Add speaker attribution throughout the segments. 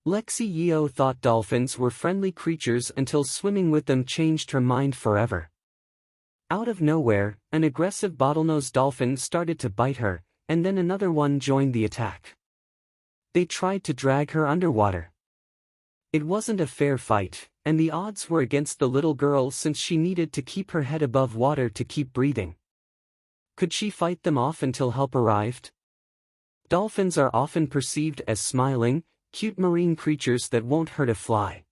Speaker 1: Lexi Yeo thought dolphins were friendly creatures until swimming with them changed her mind forever. Out of nowhere, an aggressive bottlenose dolphin started to bite her, and then another one joined the attack. They tried to drag her underwater. It wasn't a fair fight, and the odds were against the little girl since she needed to keep her head above water to keep breathing. Could she fight them off until help arrived? Dolphins are often perceived as smiling, cute marine creatures that won't hurt a fly.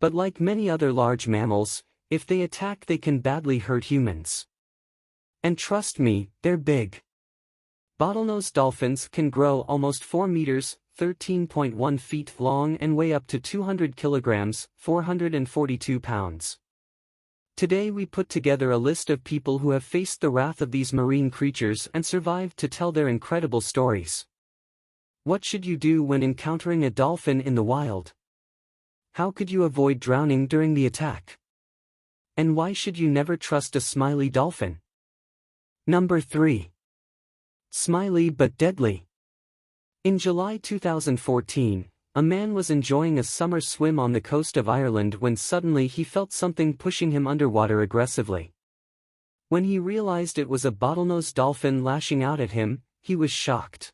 Speaker 1: But like many other large mammals, if they attack they can badly hurt humans. And trust me, they're big. Bottlenose dolphins can grow almost 4 meters, 13.1 feet long and weigh up to 200 kilograms, 442 pounds. Today we put together a list of people who have faced the wrath of these marine creatures and survived to tell their incredible stories. What should you do when encountering a dolphin in the wild? How could you avoid drowning during the attack? And why should you never trust a smiley dolphin? Number 3. Smiley but deadly. In July 2014, a man was enjoying a summer swim on the coast of Ireland when suddenly he felt something pushing him underwater aggressively. When he realized it was a bottlenose dolphin lashing out at him, he was shocked.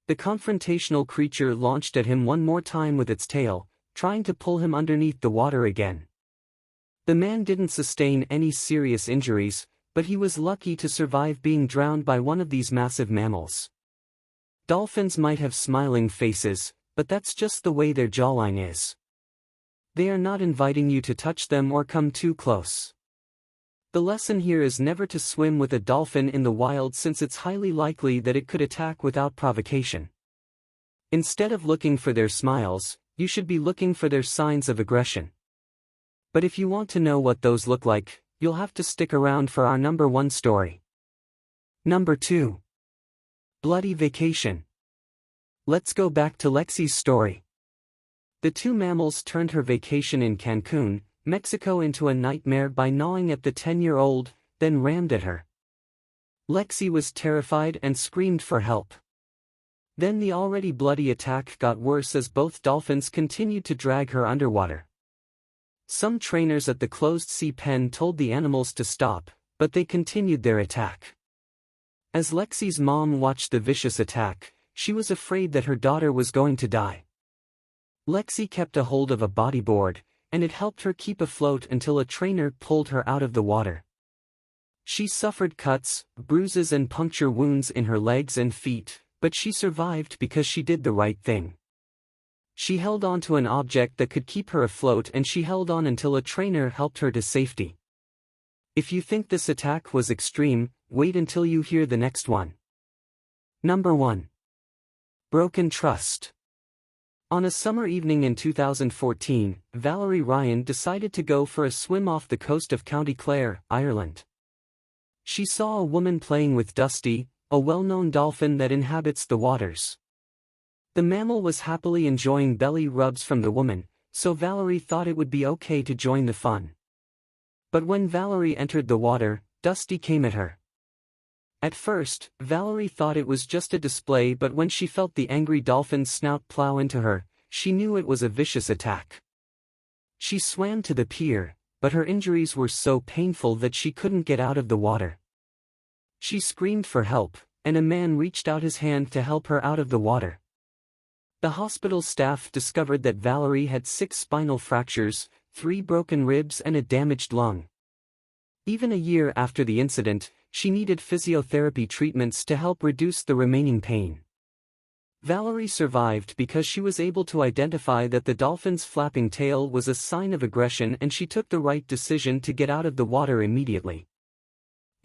Speaker 1: The confrontational creature launched at him one more time with its tail, trying to pull him underneath the water again. The man didn't sustain any serious injuries, but he was lucky to survive being drowned by one of these massive mammals. Dolphins might have smiling faces, but that's just the way their jawline is. They are not inviting you to touch them or come too close. The lesson here is never to swim with a dolphin in the wild since it's highly likely that it could attack without provocation. Instead of looking for their smiles, you should be looking for their signs of aggression. But if you want to know what those look like, you'll have to stick around for our number 1 story. Number 2. Bloody vacation. Let's go back to Lexi's story. The two mammals turned her vacation in Cancun, Mexico into a nightmare by gnawing at the 10-year-old, then rammed at her. Lexi was terrified and screamed for help. Then the already bloody attack got worse as both dolphins continued to drag her underwater. Some trainers at the closed-sea pen told the animals to stop, but they continued their attack. As Lexi's mom watched the vicious attack, she was afraid that her daughter was going to die. Lexi kept a hold of a bodyboard, and it helped her keep afloat until a trainer pulled her out of the water. She suffered cuts, bruises and puncture wounds in her legs and feet, but she survived because she did the right thing. She held on to an object that could keep her afloat and she held on until a trainer helped her to safety. If you think this attack was extreme, wait until you hear the next one. Number 1. Broken trust. On a summer evening in 2014, Valerie Ryan decided to go for a swim off the coast of County Clare, Ireland. She saw a woman playing with Dusty, a well-known dolphin that inhabits the waters. The mammal was happily enjoying belly rubs from the woman, so Valerie thought it would be okay to join the fun. But when Valerie entered the water, Dusty came at her. At first, Valerie thought it was just a display, but when she felt the angry dolphin's snout plow into her, she knew it was a vicious attack. She swam to the pier, but her injuries were so painful that she couldn't get out of the water. She screamed for help, and a man reached out his hand to help her out of the water. The hospital staff discovered that Valerie had 6 spinal fractures, 3 broken ribs and a damaged lung. Even a year after the incident, she needed physiotherapy treatments to help reduce the remaining pain. Valerie survived because she was able to identify that the dolphin's flapping tail was a sign of aggression and she took the right decision to get out of the water immediately.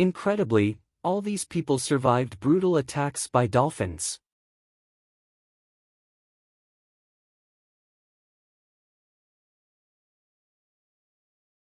Speaker 1: Incredibly, all these people survived brutal attacks by dolphins.